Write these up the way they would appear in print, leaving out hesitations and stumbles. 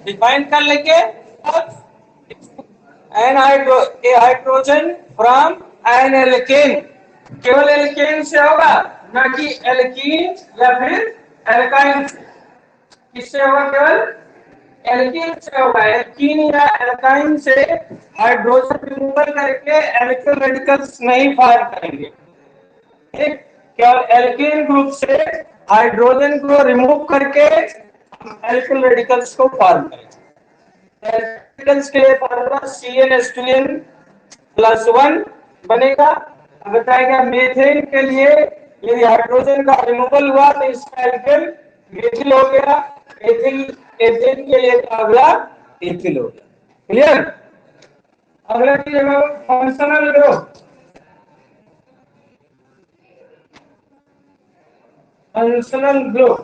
Define कर लेंगे hydrogen from N alkene, केवल एल्केन से होगा, ना कि एल्कीन या फिर एल्काइन। किससे होगा? केवल एल्कीन से होगा। एल्कीन या एल्काइन से हाइड्रोजन रिमूवल करके एल्किल रेडिकल्स नहीं फॉर्म करेंगे। ठीक, केवल एल्कीन ग्रुप से हाइड्रोजन को रिमूव करके एल्किल रेडिकल्स को फॉर्म करेंगे। रेडिकल्स के लिए फॉर्मूला CnH2n +1 बनेगा। बताएगा मीथेन के लिए यदि हाइड्रोजन का रिमूवल हुआ तो इसका एल्किल मीथिल हो गया। एथिल, एथेन के लिए अगला एथिल हो गया। क्लियर? अगला चीज है functional group. Functional group,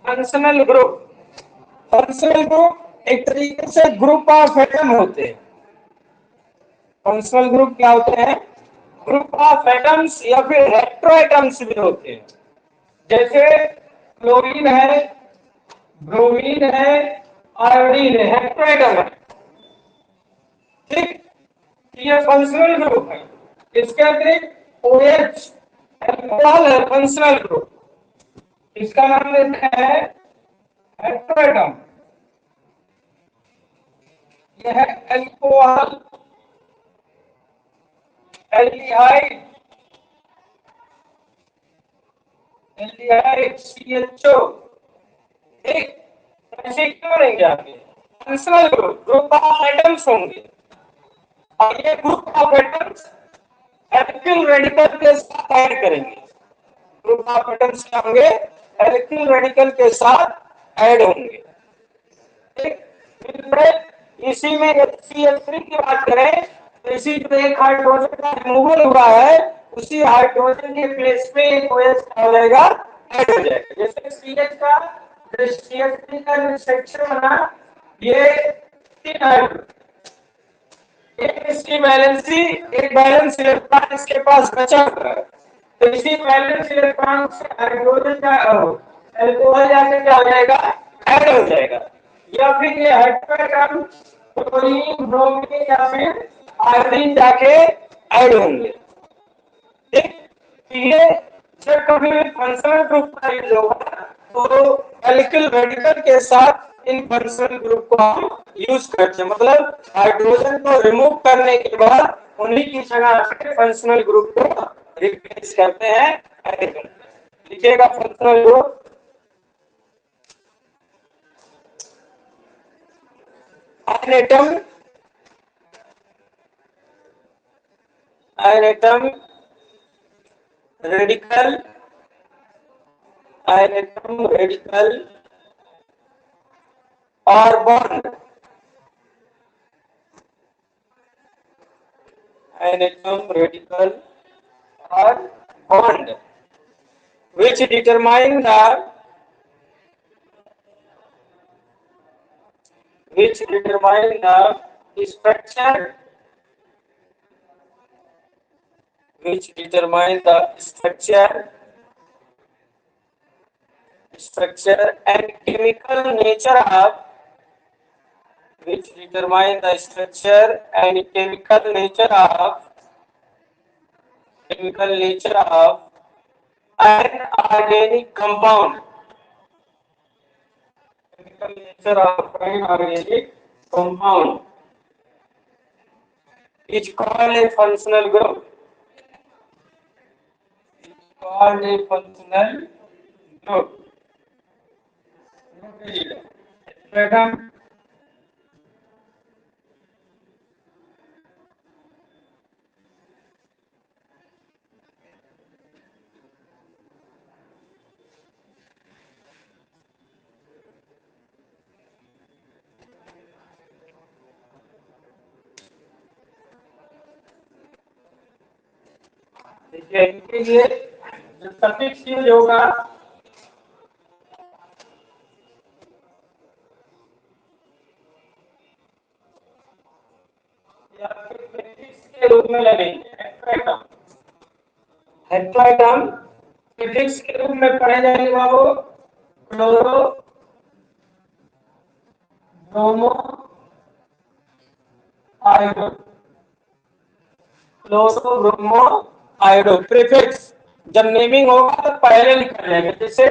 functional group, functional group एक तरीके से ग्रुप ऑफ एटम होते हैं। फंक्शनल ग्रुप क्या होते हैं? ग्रुप ऑफ एटम्स या फिर हेट्रोएटम्स भी होते हैं। जैसे क्लोरीन है, ब्रोमीन है, आयोडीन है, हेट्रोएटम है। ठीक, ये फंक्शनल ग्रुप है। इसके अतिरिक्त OH अल्कोहल है फंक्शनल ग्रुप, इसका नाम देते हैं हेट्रोएटम। यह है अल्कोहल, एल्डिहाइड, एल्डिहाइड CHO। ठीक, ऐसे क्यों रहेंगे आपके? Functional group, group of atoms होंगे, और ये group of atoms alkyl radical के साथ ऐड करेंगे। ग्रुप ऑफ एटम्स क्या होंगे? एल्किल रेडिकल के साथ ऐड होंगे। इसी में HCl3 की बात करें तो इसी जो एक हाइड्रोजन का रिमूवल हुआ है उसी हाइड्रोजन के प्लेस पे एक OH हो जाएगा, ऐड हो जाएगा। जैसे CH का CH3 का जो सेक्शन बना, ये 3 हाइड्रोजन, एक इसकी वैलेंसी, एक बैलेंस इलेक्ट्रॉन इसके पास बचा हुआ है, तो इसी बैलेंस इलेक्ट्रॉन से हाइड्रोजन का अल्कोहल जाके क्या हो जाएगा? ऐड हो जाएगा। या फिर ये हेट्रोएटम क्लोरीन, ब्रोमीन या फिर आयोडीन जाके ऐड होंगे। ठीक, ये जब कभी भी फंक्शनल ग्रुप का यूज होगा तो एल्किल रेडिकल के साथ इन फंक्शनल ग्रुप को हम यूज करते हैं। मतलब हाइड्रोजन को रिमूव करने के बाद उन्हीं की जगह फंक्शनल ग्रुप को रिप्लेस करते हैं एल्किल। लिखिएगा functional group. An atom, an atom radical, an atom radical or bond, an atom radical or bond which determine the structure, which determine the structure and chemical nature of, which determine the structure and chemical nature of an organic compound. Chemical nature of an organic compound is called a functional group. Called a functional group. Second, देखिए इनके लिए जो suffix use होगा या फिर prefix के रूप में लगेंगे। हेप्टाइटम प्रीफिक्स के रूप में पढ़े जाएंगे बाबू chloro bromo iodo, chloro bromo iodo prefix. जब नेमिंग होगा तो पहले लिखा जाएगा, जैसे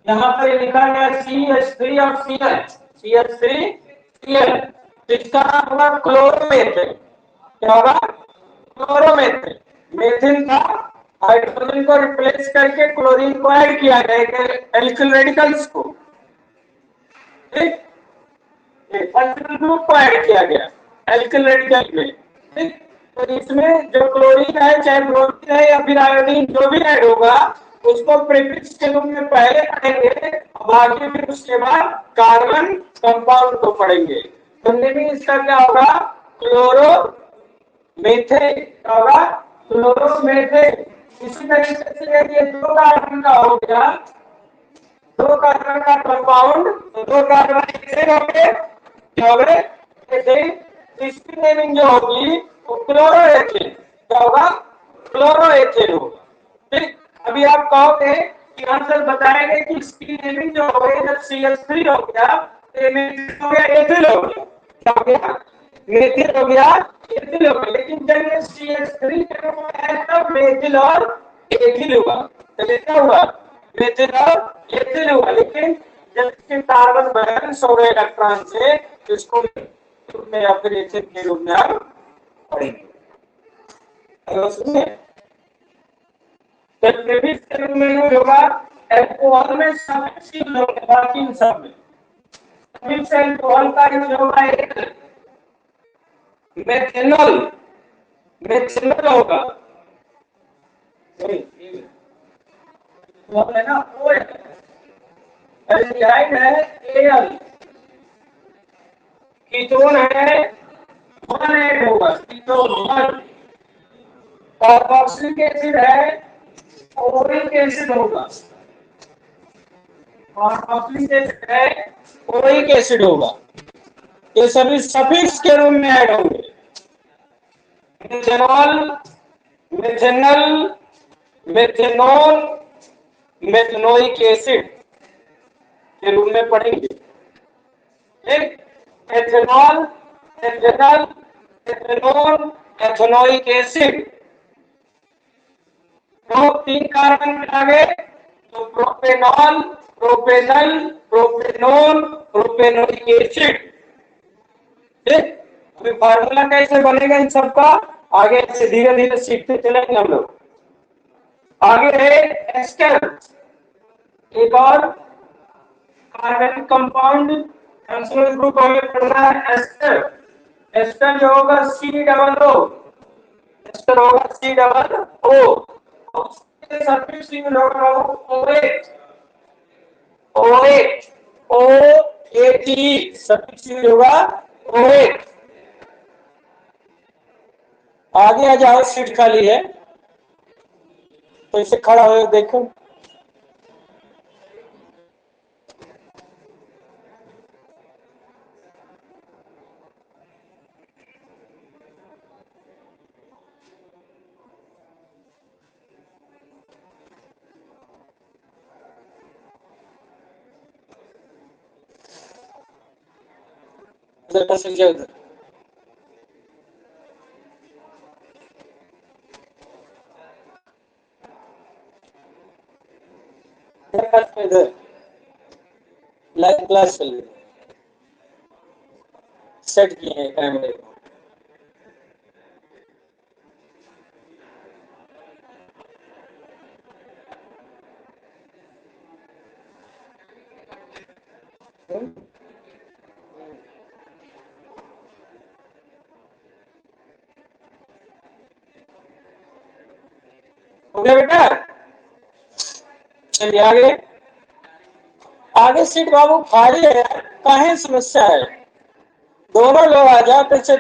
यहाँ पर लिखा गया CH3 और Cl, CH3 Cl, इसका नाम होगा क्लोरोमेथिन। क्या होगा? क्लोरोमेथिन। मेथिन था, हाइड्रोजन को रिप्लेस करके क्लोरीन को ऐड किया गया एल्किल रेडिकल्स को, ठीक, फंक्शनल ग्रुप को ऐड किया गया एल्किल रेडिकल में, ठीक। तो इसमें जो क्लोरीन है, चाहे ब्रोमीन है या फिर आयोडीन, जो भी ऐड होगा उसको प्रीफिक्स के रूप में पहले पढ़ेंगे, बाकी फिर उसके बाद कार्बन कंपाउंड को पढ़ेंगे। तो नेमिंग इसका क्या होगा? क्लोरो मेथेन होगा, क्लोरोमेथेन। इसी तरीके से ये दो कार्बन का हो गया, दो कार्बन का कंपाउंड, तो दो कार्बन एथेन हो गए, क्या हो गए? एथेन। इसकी नेमिंग जो होगी वो क्लोरोएथेन, क्या होगा? क्लोरोएथेन होगा, ठीक। अभी आप कहोगे कि आंसर बताएंगे कि इसकी नेमिंग जो हो गई, जब CH3 हो गया तो मेथिल हो गया, एथिल हो गया, क्या हो गया? मेथिल हो गया, एथिल हो गया। लेकिन जब ये CH3 के रूप में है तब मेथिल और एथिल हुआ, तो क्या हुआ? मेथिल और एथिल हुआ। लेकिन जब इसके कार्बन बैलेंस हो गए इलेक्ट्रॉन से, इसको में या फिर एथिल के रूप में आप पढ़ेंगे। तो प्रीफिक्स के रूप में यूज होगा, अल्कोहल में सफिक्स यूज होगा, बाकी इन सब में सफिक्स अल्कोहल का यूज होगा मेथेनॉल, मेथेनॉल होगा, वो है ना ओएल, एल्डिहाइड है एल, कीटोन है वन ऐड होगा, कीटोन वन। कार्बोक्सिलिक एसिड है ओरिक एसिड होगा, कार्बोक्सिलिक एसिड है ओरिक एसिड होगा। ये सभी सफिक्स के रूप में ऐड होंगे। मेथेनॉल, मेथेनल, मेथेनॉल, मेथनोइक एसिड के रूप में पढ़ेंगे, ठीक। Ethanol, ethanal, ethanol, ethanoic acid, तो तीन कार्बन आ गए, तो propanol, propanal, propanol, propanoic acid, ठीक। अभी फार्मूला कैसे बनेगा इन सबका आगे से धीरे धीरे सीखते चलेंगे हम लोग। आगे है एस्टर, एक और कार्बन कंपाउंड फंक्शनल ग्रुप हमें पढ़ना है एस्टर। एस्टर जो होगा C डबल O, एस्टर होगा C double O, suffix use होगा OH, OH, OAT, suffix use होगा OH। आगे आ जाओ, सीट खाली है तो इसे खड़ा हो देखो। उधर इधर लाइव क्लास चल रही है, सेट किए हैं कैमरे को। हो गया बेटा? चलिए आगे, आगे सीट बाबू खाली है, काहे समस्या है? दोनों लोग आ जाओ पीछे।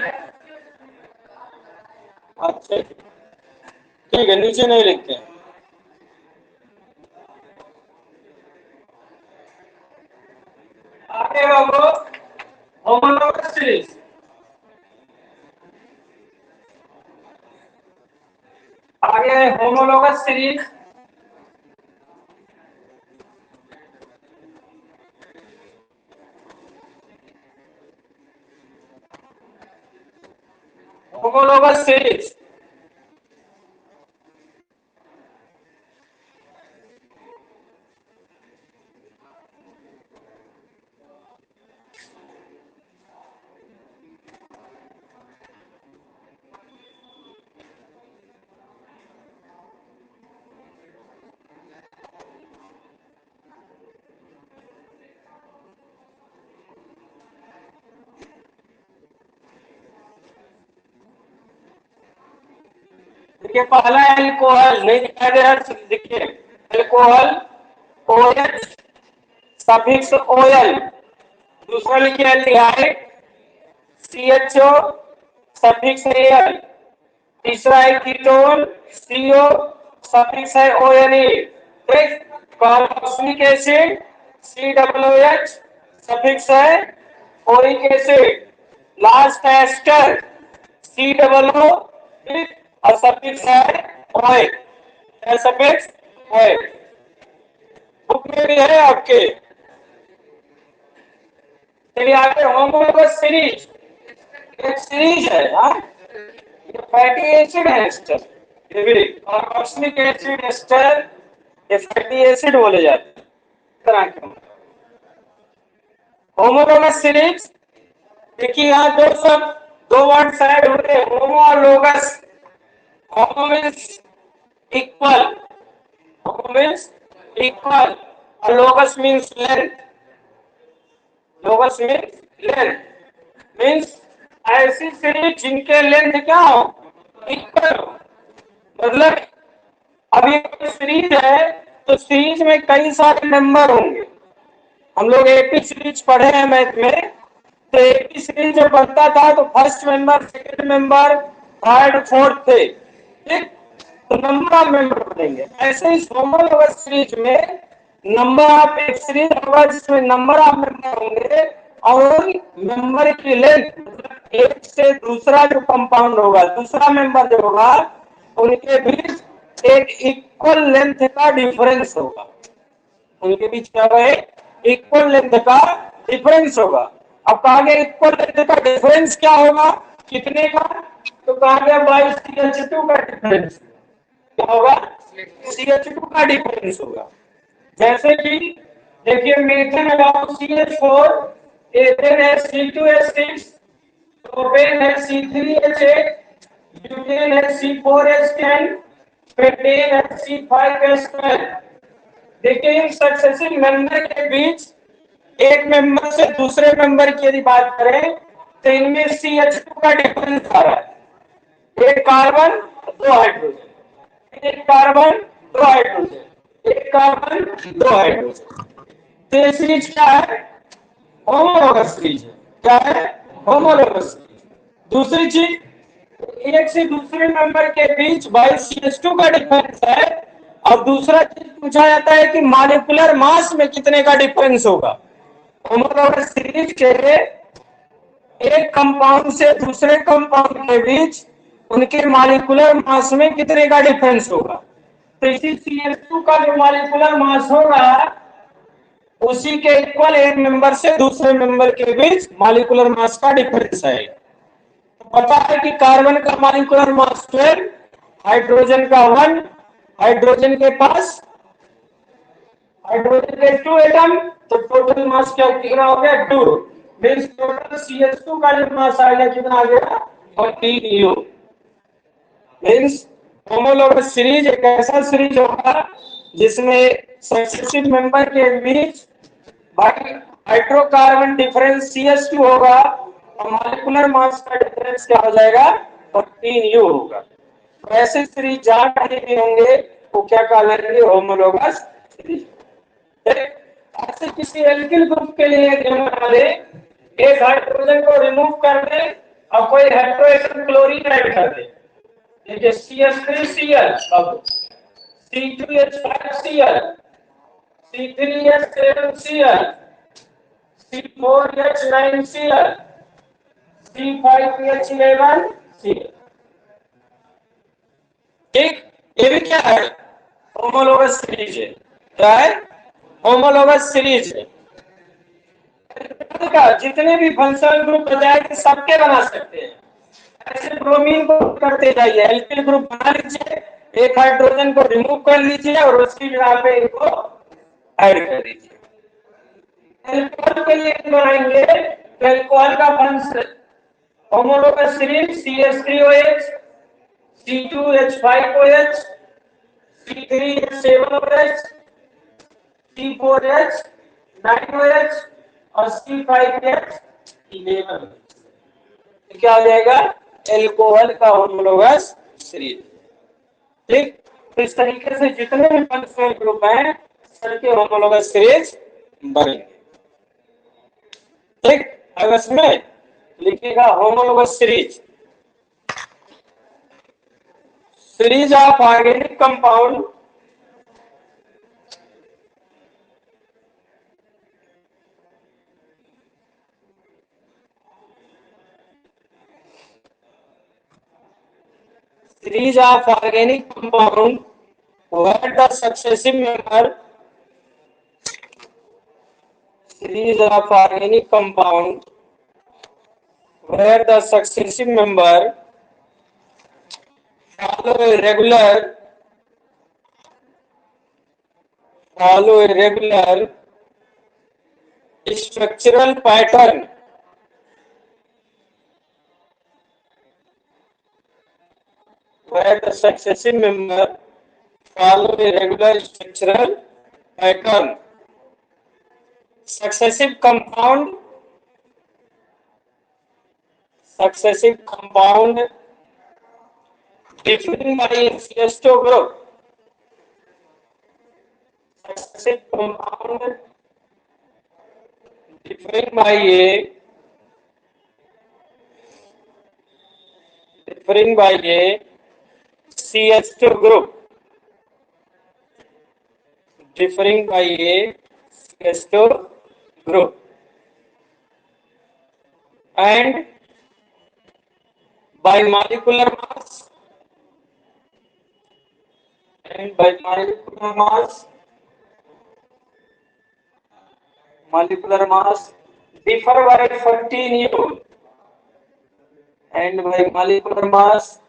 अच्छा ठीक है, नीचे नहीं लिखते हैं। आगे बाबू होमोलॉगस सीरीज, आगे आगे है होमोलोगस सीरीज। होमोलोगस सीरीज देखिए पहला एल्कोहल नहीं दिखाई दे रहा, देखिए एल्कोहल OH सफिक्स OL, दूसरा लिखिए एल्डिहाइड CHO सफिक्स AL, तीसरा है कीटोन CO सफिक्स है ONE, ठीक। कार्बोक्सिलिक एसिड COOH सफिक्स है ओरिक एसिड, लास्ट है एस्टर COO, ठीक, और सफिक्स है OH, सफिक्स OH। बुक में भी है आपके। चलिए आगे होमोलोगस सीरीज, एक सीरीज है, हाँ, ये फैटी एसिड है एस्टर, ये भी कार्बोक्सिलिक एसिड एस्टर, ये फैटी एसिड बोले जाते हैं तरह के। होमोलोगस सीरीज देखिए यहाँ दो वर्ड ऐड होते हैं, होमो और logos. Homo means equal, homo means equal और logos means length, logos means length, means ऐसी सीरीज जिनके लेंथ क्या हो, इक्वल हो। मतलब अब ये सीरीज है तो सीरीज में कई सारे मेंबर होंगे। हम लोग एपी सीरीज पढ़े हैं मैथ में, तो एपी सीरीज जब बनता था तो first member, second member, third, fourth थे, ठीक। तो नंबर ऑफ मेंबर बनेंगे। ऐसे ही होमोलोगस सीरीज में नंबर ऑफ, एक सीरीज होगा जिसमें नंबर ऑफ मेंबर होंगे और मेंबर की लेंथ, मतलब एक से दूसरा जो कंपाउंड होगा, दूसरा मेंबर जो होगा, उनके बीच एक इक्वल लेंथ का डिफरेंस होगा, उनके बीच क्या होगा, इक्वल लेंथ का डिफरेंस होगा। अब कहा गया इक्वल लेंथ का डिफरेंस क्या होगा, कितने का, तो कहा गया बाई CH2 का डिफरेंस। क्या होगा, CH2 का डिफरेंस होगा। जैसे कि देखिए मीथेन अबाउट CH4, एथेन है C2H6, प्रोपेन है C3H8, ब्यूटेन है C4H10, पेंटेन है C5H12। देखिए इन सक्सेसिव मेंबर के बीच एक मेंबर से दूसरे मेंबर की यदि बात करें तो इनमें CH2 का डिफरेंस आ रहा है, एक कार्बन दो हाइड्रोजन, एक कार्बन दो हाइड्रोजन, एक कार्बन दो हाइड्रोजन। तो ये सीरीज क्या है, होमोलोगस सीरीज है। क्या है, होमोलोगस सीरीज। दूसरी चीज, एक से दूसरे मेंबर के बीच बाई CH2 का डिफरेंस है। और दूसरा चीज पूछा जाता है कि मॉलिक्यूलर मास में कितने का डिफरेंस होगा। होमोलोगस सीरीज के एक कंपाउंड से दूसरे कंपाउंड के बीच उनके मॉलिक्यूलर मास में कितने का डिफरेंस होगा। तो इसी CH2 का जो मॉलिक्यूलर मास होगा उसी के इक्वल एक मेंबर से दूसरे मेंबर के बीच मॉलिक्यूलर मास का डिफरेंस है। तो पता है कि कार्बन का मॉलिक्यूलर मास 12, हाइड्रोजन का 1, हाइड्रोजन के पास, हाइड्रोजन के 2 एटम, तो टोटल मास क्या कितना हो गया, 2। मींस टोटल CH2 का जो मास आएगा कितना आ गया, 14U। मींस होमोलोगस सीरीज एक ऐसा सीरीज होगा जिसमें सक्सेसिव मेंबर के बीच हाइड्रोकार्बन डिफरेंस CH2 होगा और मॉलिक्यूलर मास का डिफरेंस क्या हो जाएगा, 14U होगा। तो ऐसे सीरीज जहां कहीं भी होंगे वो क्या कहलाएंगे, होमोलोगस सीरीज। ऐसे किसी एल्किल ग्रुप के लिए एक हाइड्रोजन को रिमूव कर दे और कोई हाइड्रोजन क्लोरीन ऐड कर दे, देखिए CH3Cl, अब C2H5Cl, C3H7Cl, C4H9Cl, C5H11Cl, ठीक। क्या है? होमोलोगस सीरीज है। क्या है? होमोलोगस सीरीज है। का जितने भी फंक्शनल ग्रुप बताए सबके बना सकते हैं। ऐसे ब्रोमीन को करते जाइए, एल्किल ग्रुप बना लीजिए, एक हाइड्रोजन को रिमूव कर लीजिए और उसकी जगह पे इनको ऐड कर दीजिए। एल्कोहल के लिए बनाएंगे तो एल्कोहल का function homologous series CH3OH, C2H5OH, C3H7OH, C4H 9OH और C5H11। क्या हो जाएगा? एल्कोहल का होमोलोगस सीरीज। ठीक, तो इस तरीके से जितने भी फंक्शनल ग्रुप हैं सबके होमोलोगस सीरीज बनेंगे। ठीक, अब इसमें लिखिएगा homologous series, series of organic compound series of organic compound where the successive member series of organic compound where the successive member follow a regular structural pattern where the successive member follow a regular structural pattern. Successive compound differing by CH2 group. Successive compound differing by a CH2 group. Differing by a CH2 group. And by molecular mass differ by 14U and by molecular mass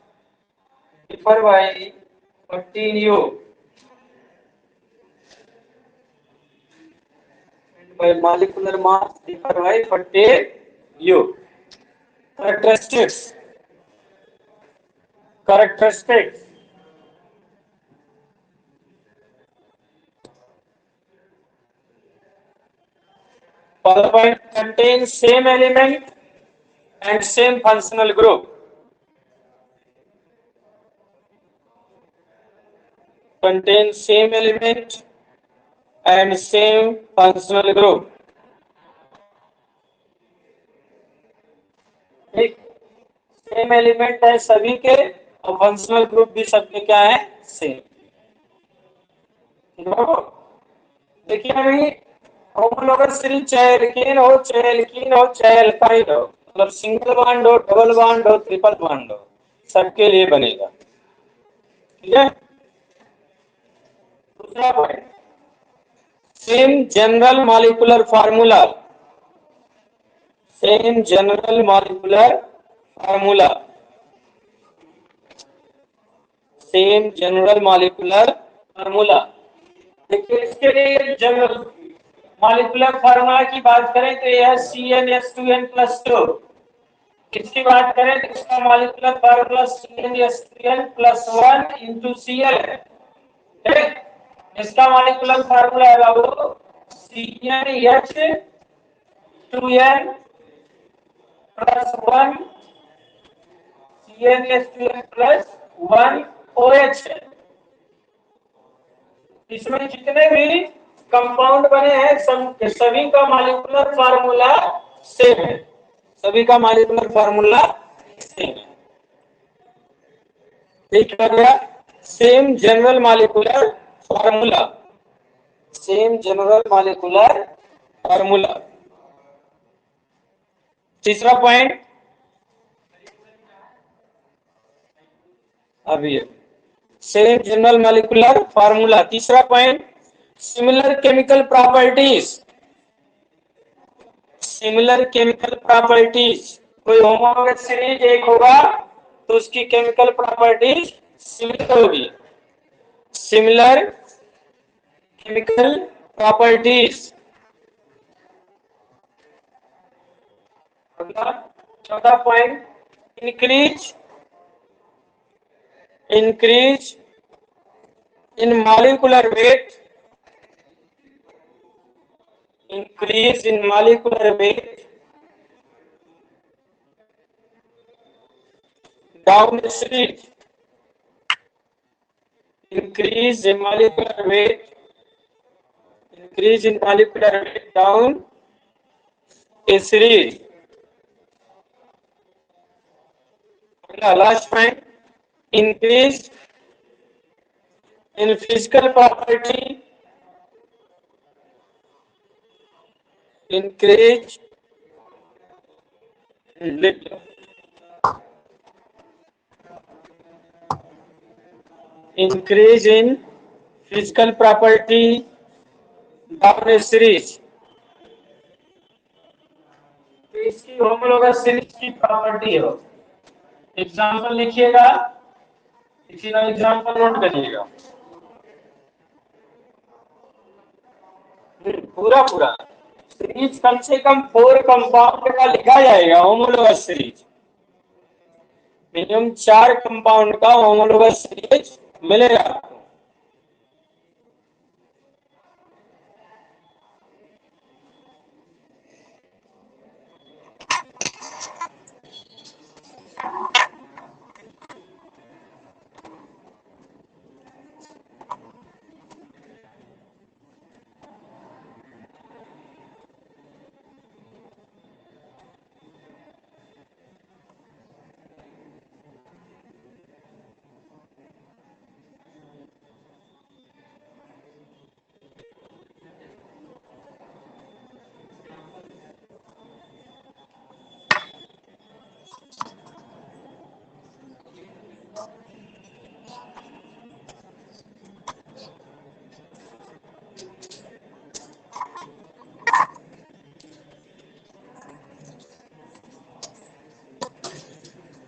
differ by 14U and by molecular mass differ by 14U. Characteristics Polymer contains same element and same functional group. Contains same element and same functional group. एक same element है सभी के और functional group भी सबके क्या है? Same. देखिए अभी होमोलोगस सीरीज चाहे एल्कीन हो, चाहे एल्कीन हो, चाहे एल्काइल हो, मतलब सिंगल बॉन्ड हो, डबल बॉन्ड हो, ट्रिपल बॉन्ड हो, सबके लिए बनेगा। ठीक है। दूसरा point, same general molecular formula, same general molecular formula, same general molecular formula. देखिए इसके लिए जनरल मॉलिक्यूलर फार्मूला की बात करें तो यह CnH2n+2। इसकी बात करें तो इसका molecular formula CnH3n+1 into Cl है। ठीक, इसका मॉलिक्यूलर फार्मूला है बाबू CnH2n+1 CnH2n+1OH है। इसमें जितने भी कंपाउंड बने हैं सभी का मॉलिक्यूलर फार्मूला सेम है, सभी का मॉलिक्यूलर फार्मूला सेम है। ठीक है गया, same general molecular formula, same general molecular formula. तीसरा पॉइंट अभी सेम जनरल मॉलिक्यूलर फार्मूला। तीसरा point, similar chemical properties. Similar chemical properties, कोई होमोलॉगस सीरीज एक होगा तो उसकी केमिकल प्रॉपर्टीज सिमिलर होगी। Similar chemical properties. अगला चौथा point, increase in molecular weight, increase in molecular weight down the series, increase in molecular weight down a series. Last point, increase in physical property, increase in physical property down a series. इसकी homologous series की property है। Example लिखिएगा, इसी का example note करिएगा। पूरा series कम से कम 4 compound का लिखा जाएगा होमोलॉगस सीरीज। मिनिमम 4 कंपाउंड का होमोलॉगस सीरीज मिलेगा आपको।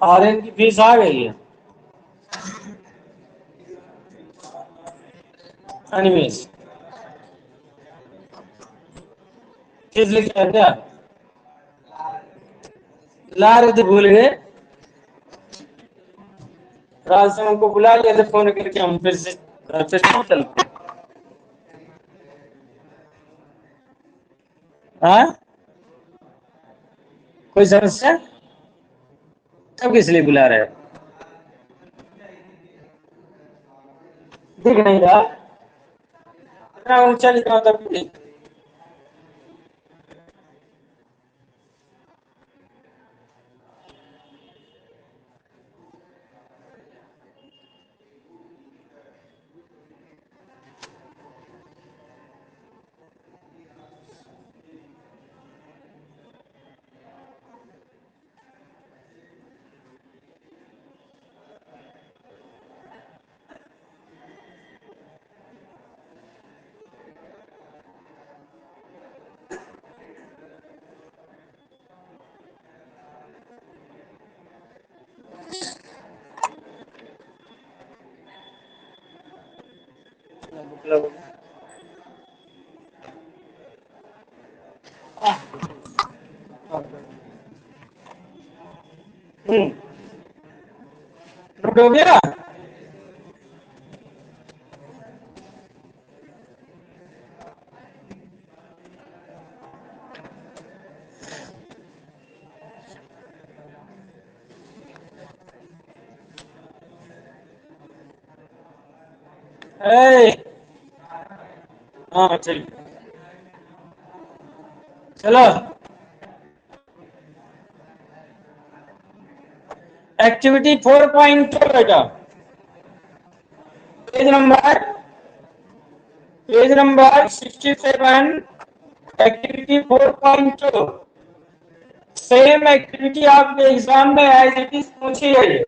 ऑरेंज की फीस आ गई है। एनीवेज, फीस लिखा है क्या? ला रहे थे, भूल गए। रात से हमको बुला लिया था फोन करके, हम फिर से चलते। हाँ, कोई समस्या? तब किस लिए बुला रहे हो? दिख नहीं रहा, इतना ऊंचा लिखा तब भी। नोट हो गया? हाँ चलिए, चलो एक्टिविटी 4.2 बेटा, page number 67, activity 4.2। Same activity आपके एग्जाम में एज इट इज पूछी गई है।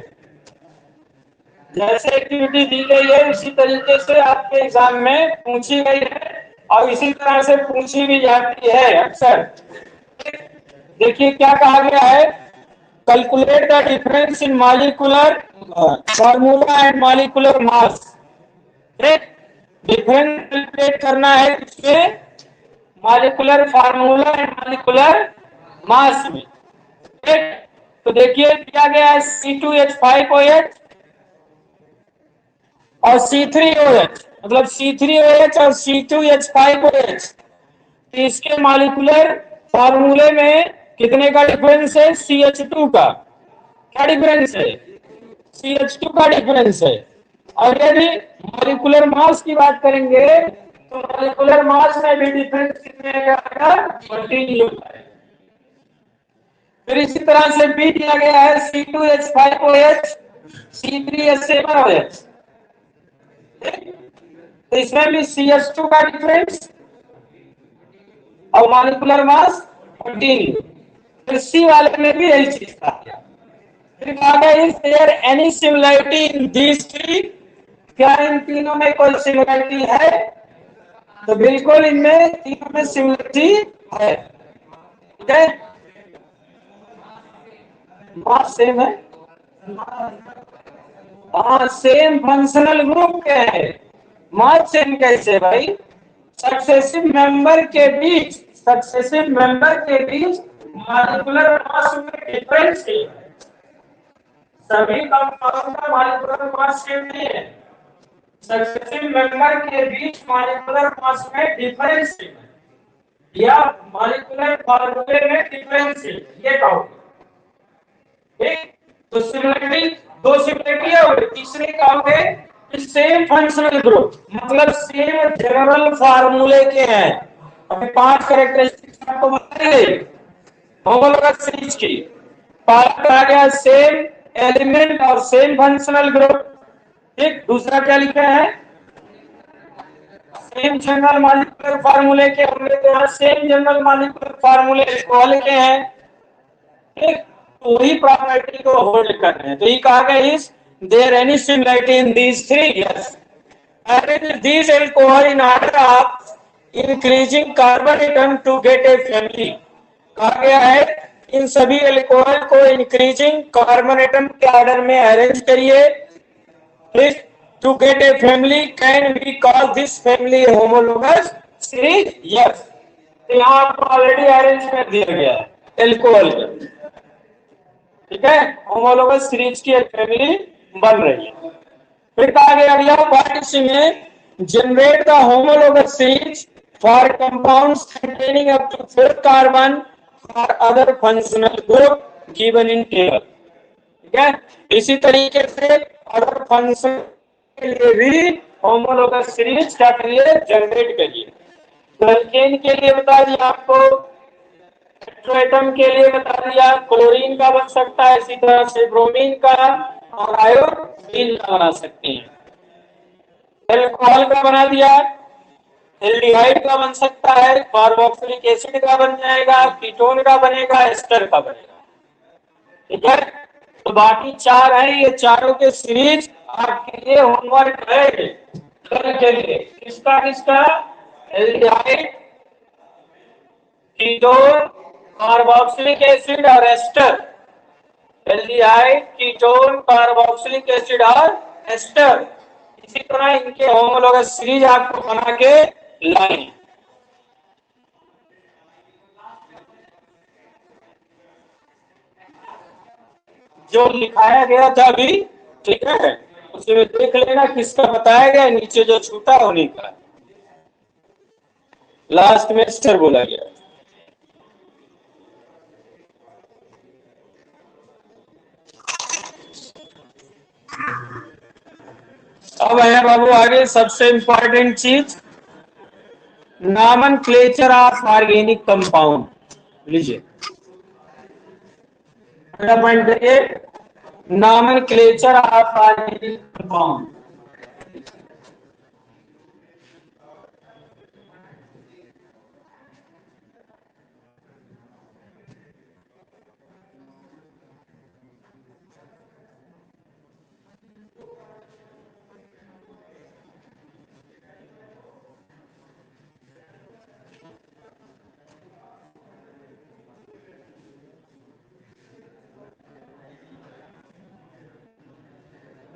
जैसे एक्टिविटी दी गई है इसी तरीके से आपके एग्जाम में पूछी गई है और इसी तरह से पूछी भी जाती है अक्सर। देखिए क्या कहा गया है, calculate the difference in molecular formula and molecular mass. Difference calculate करना है इसमें molecular formula and molecular mass में। तो देखिए दिया गया है C2H5OH और C3OH, मतलब C3OH और C2H5OH। तो इसके मॉलिक्यूलर फार्मूले में कितने का डिफरेंस है? CH2 का। क्या डिफरेंस है? CH2 का डिफरेंस है। और यदि मॉलिक्यूलर मास की बात करेंगे तो मॉलिक्यूलर मास में भी डिफरेंस कितने का आएगा? 14 होता है। फिर इसी तरह से बी दिया गया है C2H5OH C3H7OH। तो इसमें भी CH2 का डिफरेंस और मॉलिक्यूलर मास 14। फिर सी वाले में भी यही चीज था। फिर कहा गया is there any similarity in these three? क्या इन तीनों में कोई सिमिलरिटी है? तो बिल्कुल इनमें तीनों में सिमिलरिटी है। ठीक है, मास सेम है। हाँ, सेम फंक्शनल ग्रुप के हैं। मास सेम कैसे भाई? सक्सेसिव मेंबर के बीच मॉलिक्यूलर मास में डिफरेंस है। सभी कंपाउंड का मॉलिक्यूलर मास सेम नहीं है। सक्सेसिव मेंबर के बीच मॉलिक्यूलर मास में डिफरेंस है या मॉलिक्यूलर फॉर्मूले में डिफरेंस है, ये कहो। ठीक, तो सिमिलरिटी, दो सिमिलरिटी है। और तीसरे कहोगे सेम फंक्शनल ग्रुप, मतलब सेम जनरल फार्मूले के हैं। अभी 5 कैरेक्टरिस्टिक्स आपको बताएंगे होमोलोगस सीरीज की। पहला आ गया सेम एलिमेंट और सेम फंक्शनल ग्रुप। ठीक, दूसरा क्या लिखा है? सेम जनरल मॉलिक्यूलर फार्मूले के, हमने तो यहाँ सेम जनरल मॉलिक्यूलर फार्मूले लिखे हैं। ठीक, तो वही प्रॉपर्टी को होल्ड कर रहे हैं। तो ये कहा गया is there any similarity in these three? Yes. arrange these alcohol in order of increasing carbon atom to get a family. कहा गया है इन सभी एल्कोहल को इंक्रीजिंग कार्बन एटम के ऑर्डर में अरेंज करिए to get a family. Can we call this family homologous series? Yes. तो यहाँ आपको ऑलरेडी अरेंज कर दिया गया है एल्कोहल का। ठीक है, होमोलोगस सीरीज की एक फैमिली बन रही है। फिर कहा गया अगला पार्ट में generate the homologous series for compounds containing up to 4 carbon for other functional group given in table. ठीक है, इसी तरीके से अदर फंक्शन के लिए भी होमोलोगस सीरीज क्या करिए? जनरेट करिए। तो एल्केन के लिए बता दिया आपको, एटम के लिए बता दिया, क्लोरीन का बन सकता है, इसी तरह से ब्रोमीन का और आयोडीन का बना सकते हैं। एल्कोहल का बना दिया, एल्डिहाइड का बन सकता है, कार्बोक्सिलिक एसिड का बन जाएगा, कीटोन का बनेगा, एस्टर का बनेगा। ठीक है, तो बाकी 4 है, ये चारों के सीरीज आपके लिए होमवर्क है कल के लिए। किसका किसका? एल्डिहाइड, कीटोन, कार्बोक्सिलिक एसिड और ester. Aldehyde, ketone, carboxylic acid और एस्टर। इसी तरह इनके होमोलोगस सीरीज आपको बना के लानी। जो लिखाया गया था अभी, ठीक है, उसमें देख लेना किसका बताया गया, नीचे जो छूटा होने का लास्ट में एस्टर बोला गया। अब है बाबू आगे सबसे इंपॉर्टेंट चीज, नॉमेनक्लेचर ऑफ ऑर्गेनिक कंपाउंड। लीजिए पॉइंट करिए, nomenclature of organic compound.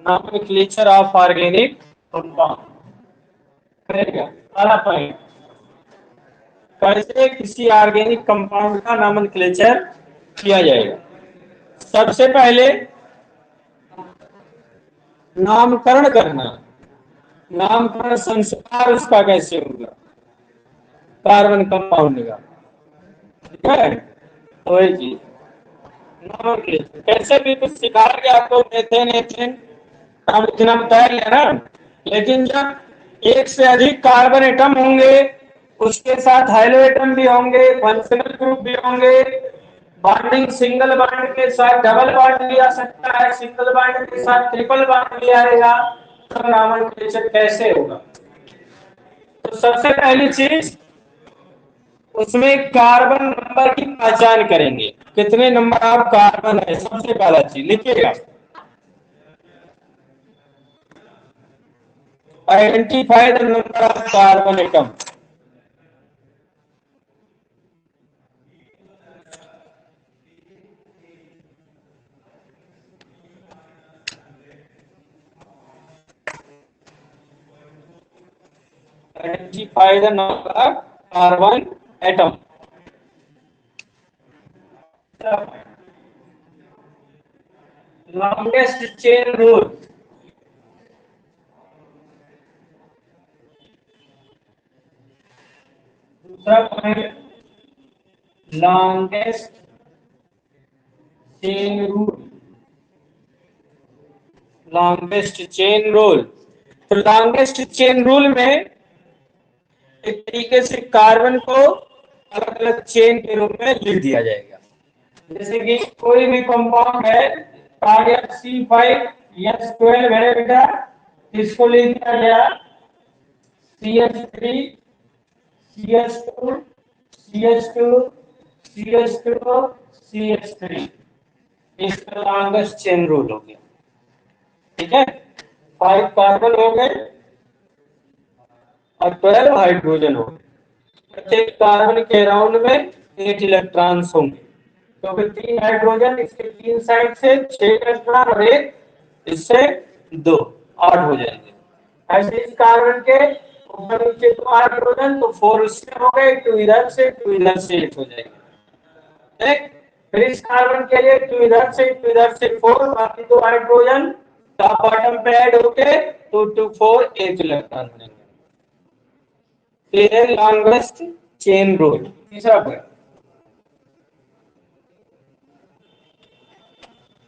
Nomenclature of organic compound करेगा। पहला पॉइंट, कैसे किसी ऑर्गेनिक कंपाउंड का नॉमेनक्लेचर किया जाएगा। सबसे पहले नामकरण करना, नामकरण संस्कार उसका कैसे होगा, कार्बन कंपाउंड का, ठीक है। तो वही चीज नॉमेनक्लेचर कैसे भी कुछ सिखा के आपको मेथेन एथेन नाम लिखना बताया गया ना, लेकिन जब एक से अधिक कार्बन एटम होंगे, उसके साथ हाइलो एटम भी होंगे, फंक्शनल ग्रुप भी होंगे, बॉन्डिंग सिंगल बॉन्ड के साथ डबल बॉन्ड भी आ सकता है, सिंगल बॉन्ड के साथ ट्रिपल बॉन्ड भी आएगा, तो नॉमेनक्लेचर कैसे होगा। तो सबसे पहली चीज उसमें कार्बन नंबर की पहचान करेंगे, कितने नंबर ऑफ कार्बन है, सबसे पहला चीज लिखिएगा। Identify the number of carbon atom. Identify the number of carbon atom. Longest chain rule. दूसरा point, longest chain rule, longest chain rule. तो लॉन्गेस्ट चेन रूल में एक तरीके से कार्बन को अलग अलग चेन के रूप में लिख दिया जाएगा। जैसे कि कोई भी कंपाउंड है कार्बन C5H12 है बेटा, इसको लिख दिया गया CH3 CH2 CH2 CH2 CH3, इसका लॉन्गेस्ट चेन रूल हो गया, ठीक है। 5 कार्बन हो गए और 12 हाइड्रोजन हो गए। प्रत्येक कार्बन के राउंड में 8 इलेक्ट्रॉन्स होंगे, क्योंकि तो 3 हाइड्रोजन, इसके 3 साइड से 6 इलेक्ट्रॉन और एक इससे 2, 8 हो जाएंगे। ऐसे इस कार्बन के ऊपर नीचे 2 हाइड्रोजन, तो 4 इससे हो गए, 2 इधर से 2 इधर से 8 हो जाएंगे, ठीक। फिर इस कार्बन के लिए 2 इधर से 2 इधर से 4, बाकी 2 हाइड्रोजन टॉप बॉटम पे ऐड होके 2 2 4 8 इलेक्ट्रॉन बनेंगे। ये लॉन्गेस्ट चेन रूल। तीसरा point,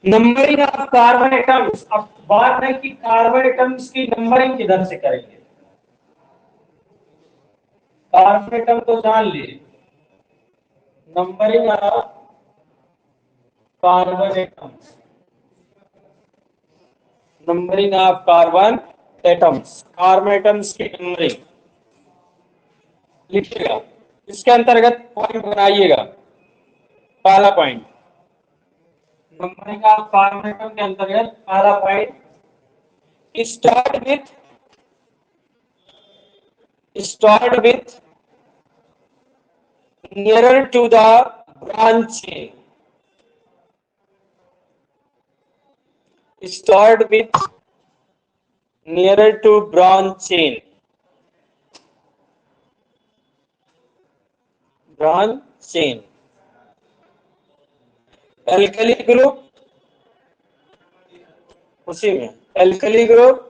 numbering of carbon atoms. अब बात है कि कार्बन एटम्स की नंबरिंग किधर से करेंगे। कार्बन एटम तो जान लिए, numbering of carbon atoms, numbering of carbon atoms, carbon atoms की नंबरिंग लिखिएगा। इसके अंतर्गत पॉइंट बनाइएगा। पहला point, numbering of carbon atom के अंतर्गत पहला point, start with nearer to the branch chain. Start with nearer to branch chain. Branch chain. Alkali group उसी में alkali group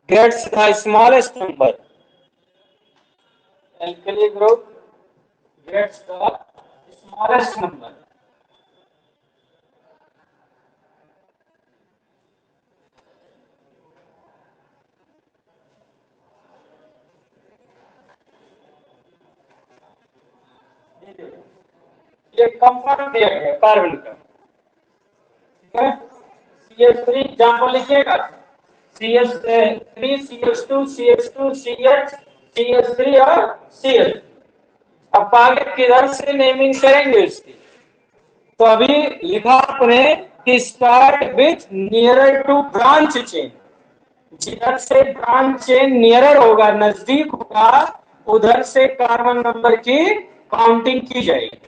gets the smallest number. Alkali group gets the smallest number. ये compound दिया गया carbon का, ठीक है। CH3 example लिखिएगा, CH3 CH2 CH2 CH CH3 और CH। अब आगे किधर से नेमिंग करेंगे इसकी, तो अभी लिखा आपने कि start with nearer to branch chain. जिधर से ब्रांच चेन नियरर होगा, नजदीक होगा, उधर से कार्बन नंबर की काउंटिंग की जाएगी।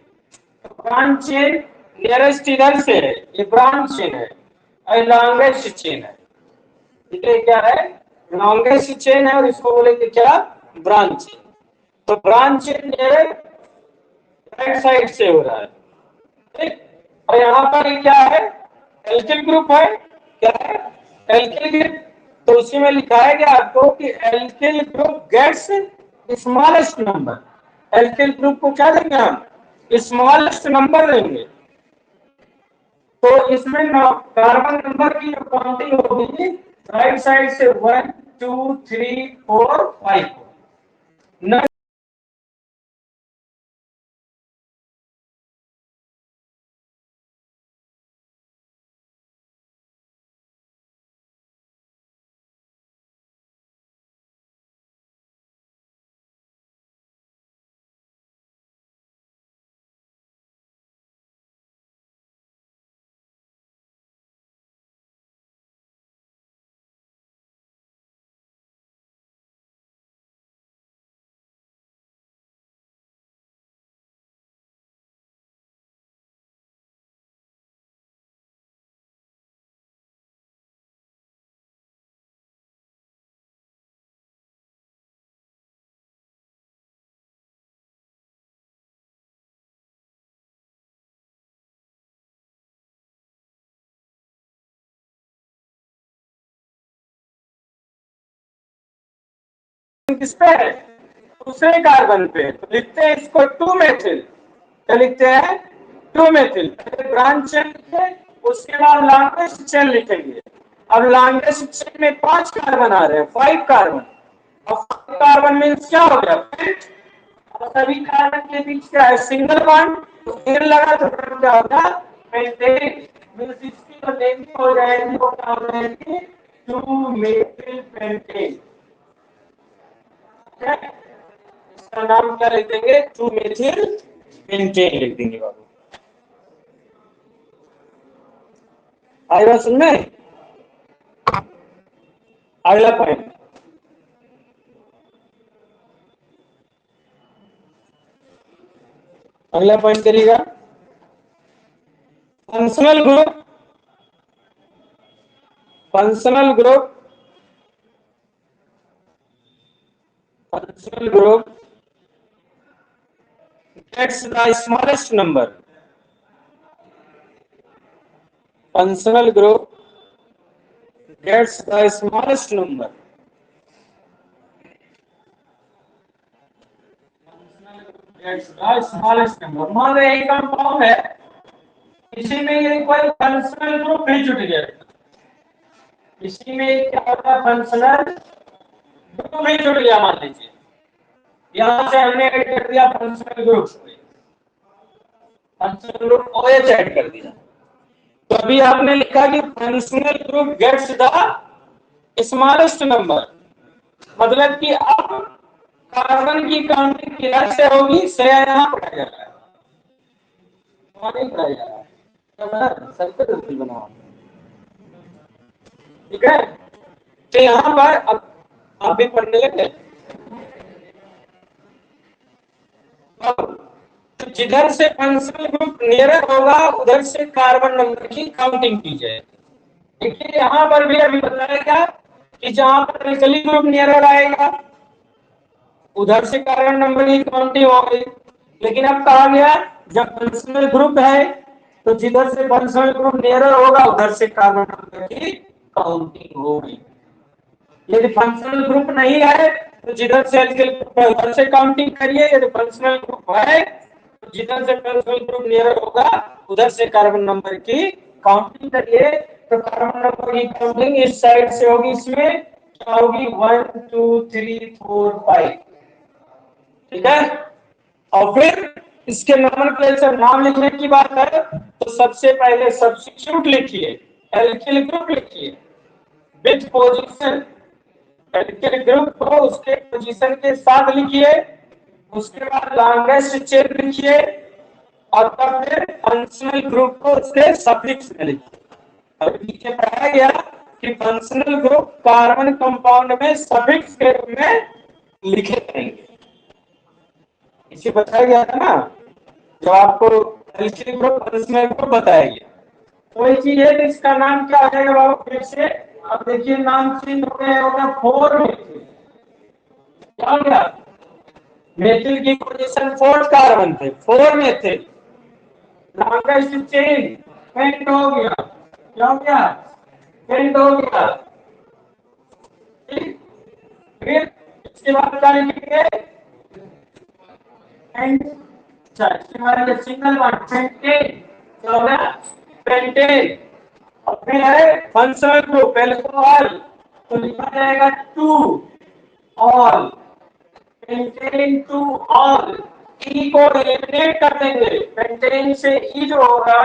ब्रांच चेन नियरेस्ट इधर से है, ये ब्रांच चेन है, और लॉन्गेस्ट चेन है, ठीक है, क्या है, लॉन्गेस्ट चेन है, और इसको बोलेंगे क्या, ब्रांच चेन। तो ब्रांच चेन राइट साइड से हो रहा है, ठीक। और यहाँ पर क्या है, एल्किल ग्रुप है, क्या है, एल्किल ग्रुप। तो उसी में लिखा है कि आपको कि alkyl group gets smallest number, alkyl group को क्या देंगे हम, स्मॉलेस्ट नंबर देंगे। तो इसमें कार्बन नंबर की जो काउंटिंग होगी राइट साइड से 1 2 3 4 5 न किस पे है, दूसरे कार्बन पे, तो लिखते हैं इसको 2 मेथिल, क्या लिखते हैं, 2 मेथिल। ब्रांच चेन लिखे, उसके बाद लॉन्गेस्ट चेन लिखेंगे। अब लॉन्गेस्ट चेन में 5 कार्बन आ रहे हैं, 5 कार्बन। अब 5 कार्बन मीन्स क्या हो गया, और सभी कार्बन के बीच क्या है, सिंगल बॉन्ड, तो सिंगल लगा तो क्या होगा, पेंटेन, मींस इसकी तो नेम हो जाएगी, वो क्या हो जाएगी, 2 मेथिल पेंटेन। इसका नाम क्या लिख देंगे, 2 मेथिल पेंटेन लिख देंगे बाबू। आई बात सुन में, अगला पॉइंट, अगला पॉइंट करिएगा, functional group, functional group, functional group gets the smallest number, functional group gets the smallest number, gets the smallest number। मान लो एक कंपाउंड है, इसी में ये कोई फंक्शनल ग्रुप नहीं जुट गया, इसी में क्या होता है, फंक्शनल ग्रुप नहीं जुट गया, मान लीजिए यहां से हमने ऐड कर दिया functional group, functional group OH add कर दिया, तो अभी आपने लिखा कि functional group gets the smallest number, मतलब कि अब कार्बन की काउंटिंग किधर से होगी, से यहाँ पढ़ा जा रहा है, नहीं पढ़ा जा रहा है, सर्कल बनाओ, ठीक है। तो यहाँ पर अब आप भी पढ़ने लगे, तो जिधर से फंक्शनल ग्रुप नियरर होगा उधर से कार्बन नंबर की काउंटिंग की जाए। देखिए यहाँ पर भी अभी बताया क्या कि जहां पर एल्कली ग्रुप नियरर आएगा उधर से कार्बन नंबर की काउंटिंग हो गई, लेकिन अब कहा गया जब फंक्शनल ग्रुप है तो जिधर से फंक्शनल ग्रुप नियरर होगा उधर से कार्बन नंबर की काउंटिंग होगी। यदि फंक्शनल ग्रुप नहीं है तो जिधर से एल्किल ग्रुप है उधर से काउंटिंग करिए, यदि फंक्शनल ग्रुप है तो जिधर से फंक्शनल ग्रुप नियर होगा उधर से कार्बन नंबर की काउंटिंग करिए। तो कार्बन नंबर की काउंटिंग इस साइड से होगी, इसमें क्या होगी, 1 2 3 4 5, ठीक है। और फिर इसके नॉमेनक्लेचर, नाम लिखने की बात है तो सबसे पहले सब्स्टिट्यूट लिखिए, एल्किल ग्रुप लिखिए विथ पोजीशन, एल्किल ग्रुप को उसके पोजीशन के साथ लिखिए, उसके बाद लॉन्गेस्ट चेन लिखिए, और तब फिर फंक्शनल ग्रुप को उसके सफिक्स में लिखिए। और नीचे पढ़ाया गया कि फंक्शनल ग्रुप कार्बन कंपाउंड में सफिक्स के रूप में लिखे जाएंगे, इसे बताया गया था ना, जो आपको एल्किल ग्रुप फंक्शनल ग्रुप बताया गया। कोई चीज है तो इसका नाम क्या हो जाएगा बाबू फिर से? अब देखिए नाम चेंज हो गया, होगा 4 मेथिल। क्या हो गया? मेथिल की पोजीशन 4 कार्बन थे, 4 मेथिल। लॉन्गेस्ट चेन पेंट हो गया। क्या हो गया? पेंट हो गया। ठीक, फिर इसके बाद क्या लिखेंगे? पेंट। अच्छा, इसके बाद ये सिंगल वन पेंटेन। क्या हो गया? पेंटेन। और फिर है फंक्शनल ग्रुप एल्कोहल, तो लिखा जाएगा 2 ऑल, पेंटेन 2 ऑल। ई को एलिमिनेट कर देंगे, पेंटेन से ई जो होगा,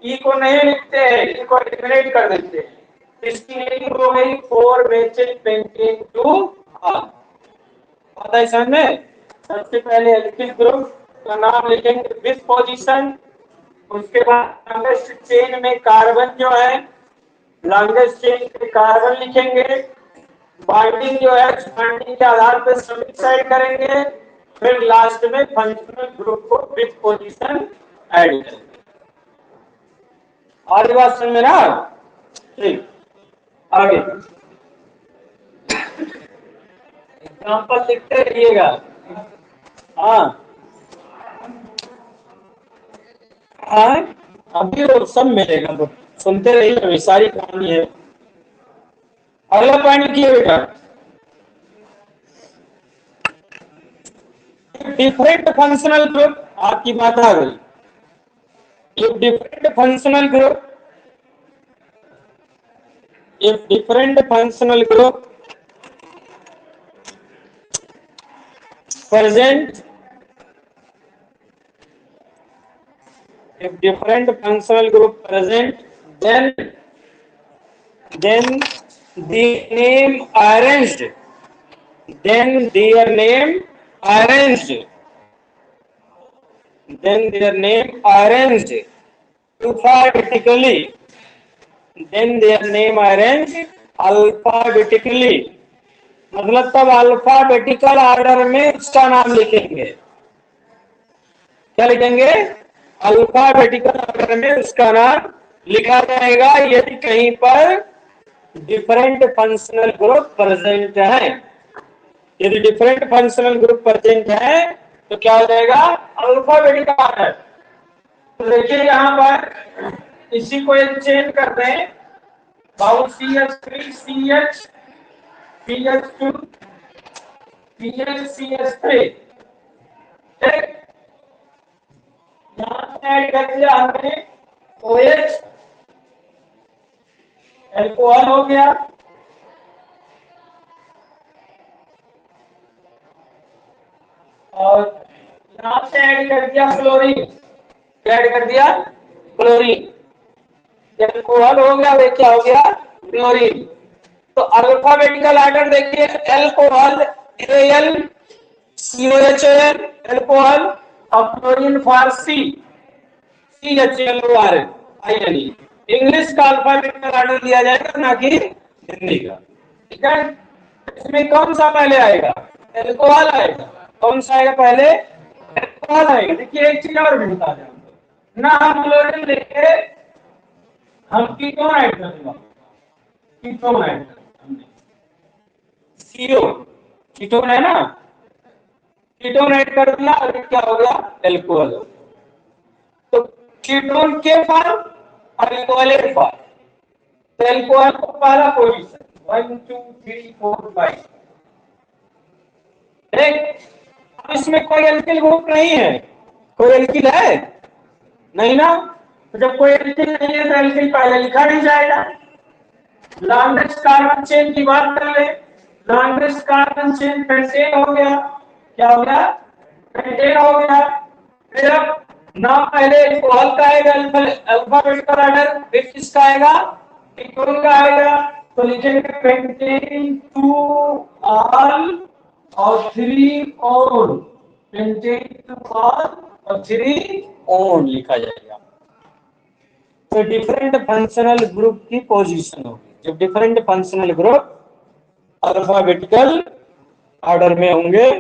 ई को नहीं लिखते हैं, ई को एलिमिनेट कर देते हैं। इसकी मीनिंग हो गई 4 मेथिल पेंटेन 2 ऑल। पता है समझ में? सबसे पहले एल्किल ग्रुप का नाम लिखेंगे विथ पोजीशन, उसके बाद लॉन्गेस्ट चेन में कार्बन जो है, लॉन्गेस्ट चेन पे कार्बन लिखेंगे, बाइंडिंग जो है बाइंडिंग के आधार पर सबडिसाइड करेंगे, फिर लास्ट में फंक्शनल ग्रुप को विथ पोजीशन ऐड करेंगे। और बात समझ में ना? ठीक, आगे एग्जांपल लिखते रहिएगा। हाँ हाँ, अभी वो सब मिलेगा, तो सुनते रहिए, अभी सारी कहानी है। अगला पॉइंट लिखिए बेटा, डिफरेंट फंक्शनल ग्रुप। आपकी बात आ गई। if different functional group if different functional group present if different functional group present, then the name arranged then their name arranged then their name arranged alphabetically then their name arranged alphabetically, मतलब तब alphabetical order में उसका नाम लिखेंगे। क्या लिखेंगे? Alphabetical order में उसका नाम लिखा जाएगा यदि कहीं पर डिफरेंट फंक्शनल ग्रुप प्रेजेंट है। यदि डिफरेंट फंक्शनल ग्रुप प्रेजेंट है तो क्या हो जाएगा? Alphabetical order. तो देखिए यहां पर इसी को एक चेंज कर दें, बाबू CH3 CH CH2 CH3, यहाँ ऐड कर दिया हमने OH, एल्कोहल हो गया, और यहाँ से ऐड कर दिया क्लोरीन। ऐड कर दिया क्लोरीन, एल्कोहल हो गया, वे क्या हो गया? क्लोरीन। तो अल्फाबेटिकल ऑर्डर देखिए, एल्कोहल Al COHL एल्कोहल, और chlorine for CHLOR INE। English का अल्फाबेटिकल ऑर्डर दिया जाएगा, ना कि हिंदी का। ठीक है, इसमें कौन सा पहले आएगा? एल्कोहल आएगा। कौन सा आएगा पहले? एल्कोहल आएगा। देखिए एक चीज और भी बता दें, ना हम क्लोरीन लेके हम कीटोन ऐड कर देंगे, कीटोन ऐड हमने CO कीटोन है ना, कीटोन ऐड कर दिया, और क्या हो गया? एल्कोहल। तो कीटोन के फॉर्म और एल्कोहल के फॉर्म, तो एल्कोहल को पहला पोजीशन 1 2 3 4 5। देख, अब इसमें कोई एल्किल ग्रुप नहीं है, कोई एल्किल है नहीं ना, तो जब कोई एल्किल नहीं है तो एल्किल पहले लिखा नहीं जाएगा। लॉन्गेस्ट कार्बन चेन की बात कर ले, लॉन्गेस्ट कार्बन चेन पेंटेन हो गया। क्या हो गया? पेंटेन हो गया। फिर अब नाम पहले एल्कोहल का आएगा, अल्फाबेटिकल ऑर्डर, फिर किसका आएगा? कीटोन का आएगा। तो लिखेंगे पेंटेन 2 ऑल और 3 ऑन, पेंटेन 2 ऑल और 3 ऑन लिखा जाएगा। तो डिफरेंट फंक्शनल ग्रुप की पोजीशन होगी। जब different functional group alphabetical order में होंगे,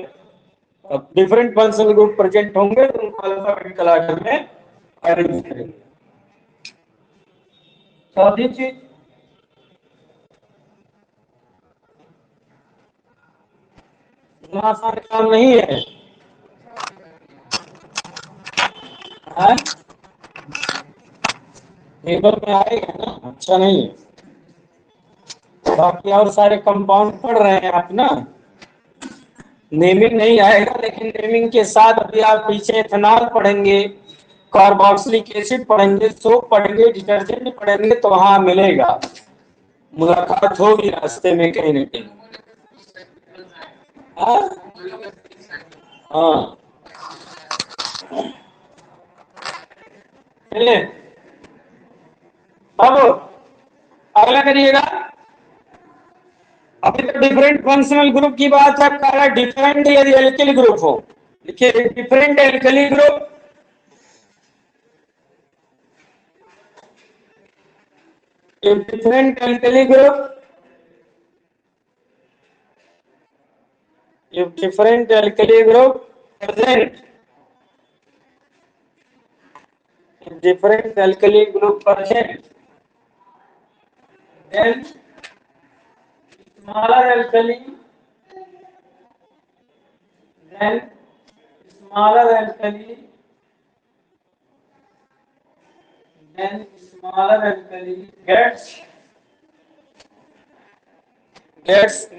अब डिफरेंट फंक्शनल ग्रुप प्रेजेंट होंगे तो उनको अल्फाबेटिकल ऑर्डर में अरेंज करेंगे। चौथी चीज, इतना आसान काम नहीं है। टेबल में आएगा ना, अच्छा नहीं है। बाकी और सारे कंपाउंड पढ़ रहे हैं आप ना, नेमिंग नहीं आएगा, लेकिन नेमिंग के साथ अभी आप पीछे इथेनॉल पढ़ेंगे, कार्बोक्सिलिक एसिड पढ़ेंगे, सोप पढ़ेंगे, डिटर्जेंट पढ़ेंगे, तो वहां मिलेगा, मुलाकात होगी रास्ते में कहीं ना कहीं। हाँ हाँ, चलिए अब अगला करिएगा। अभी तो डिफरेंट फंक्शनल ग्रुप की बात है, कह रहा है डिफरेंट यदि एल्किल ग्रुप हो, देखिए different alkali group, different alkali group, if different alkali group present, if different alkali group present, then smaller alkali, then smaller alkali, then smaller alkali gets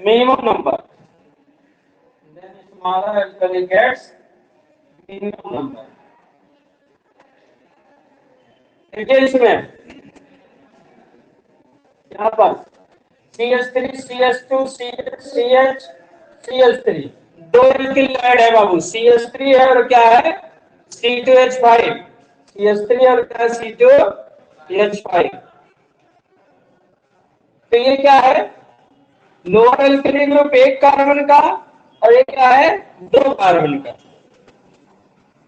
minimum number, then smaller alkali gets minimum number। देखिए इसमें यहाँ पर CH3, CH2, CH, CH3 दो alkyl add है बाबू, CH3 है और क्या है C2H5, CH3 और क्या है C2H5। तो ये क्या है, लोअर एल्किल ग्रुप एक कार्बन का और एक क्या है दो कार्बन का,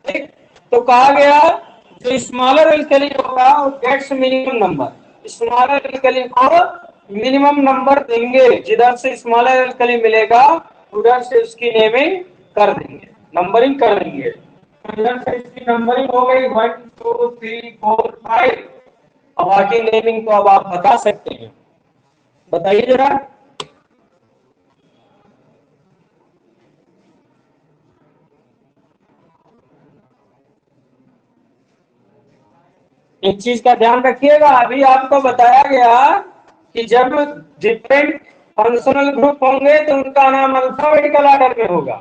ठीक। तो कहा गया जो स्मॉलर एल्कली होगा वो gets minimum number, smaller alkyl को मिनिमम नंबर देंगे, जिधर से स्मॉलर एल्कली मिलेगा उधर से उसकी नेमिंग कर देंगे, नंबरिंग कर देंगे। इधर से इसकी नंबरिंग हो गई 1 2 3 4 5, और बाकी नेमिंग तो अब आप बता सकते हैं, बताइए जरा। एक चीज का ध्यान रखिएगा, अभी आपको बताया गया कि जब डिफरेंट फंक्शनल ग्रुप होंगे तो उनका नाम अल्फाबेटिकल ऑर्डर में होगा।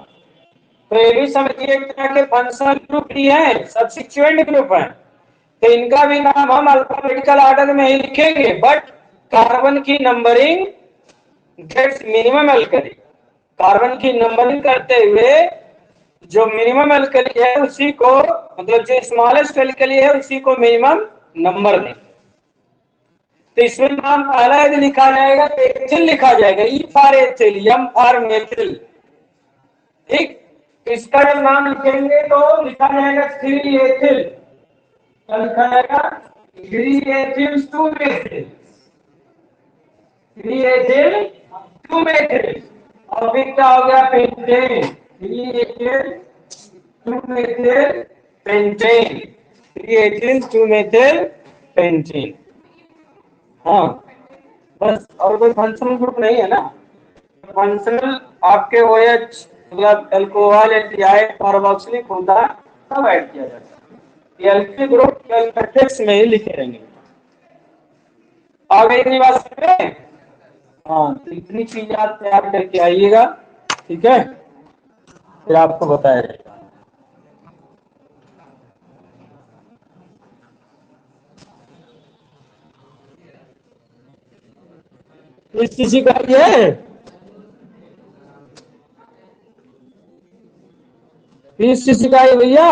तो ये भी समझिए एक तरह के फंक्शनल ग्रुप ही है, सब्स्टिट्यूएंट ग्रुप है, तो इनका भी नाम हम अल्फाबेटिकल ऑर्डर में ही लिखेंगे, बट कार्बन की numbering gets minimum alkyl, carbon की नंबरिंग करते हुए जो मिनिमम एल्कली है उसी को, मतलब जो स्मॉलेस्ट एल्कली है उसी को मिनिमम नंबर दें। तो इसमें नाम पहला यदि लिखा जाएगा तो एथिल लिखा जाएगा, E for ethyl, M for methyl, ठीक। इसका जब नाम लिखेंगे तो लिखा जाएगा 3 एथिल, क्या लिखा जाएगा 3 एथिल 2 मेथिल, 3 एथिल 2 मेथिल, और फिर क्या हो गया pentane, 3 ethyl 2 methyl pentane, 3 ethyl 2 methyl pentane. हाँ बस, और कोई फंक्शनल ग्रुप नहीं है ना, फंक्शनल आपके OH मतलब अल्कोहल एल्डिहाइड कार्बोक्सिलिक होता है तब ऐड किया जाता है, ये एल्किल ग्रुप टेक्स्ट में ही लिखे रहेंगे। आगे इतनी बात समझ रहे हैं? हाँ, तो इतनी चीजें आप तैयार करके आइएगा, ठीक है, फिर आपको बताया जाएगा। इस किसी का ये फीस किसी का है भैया?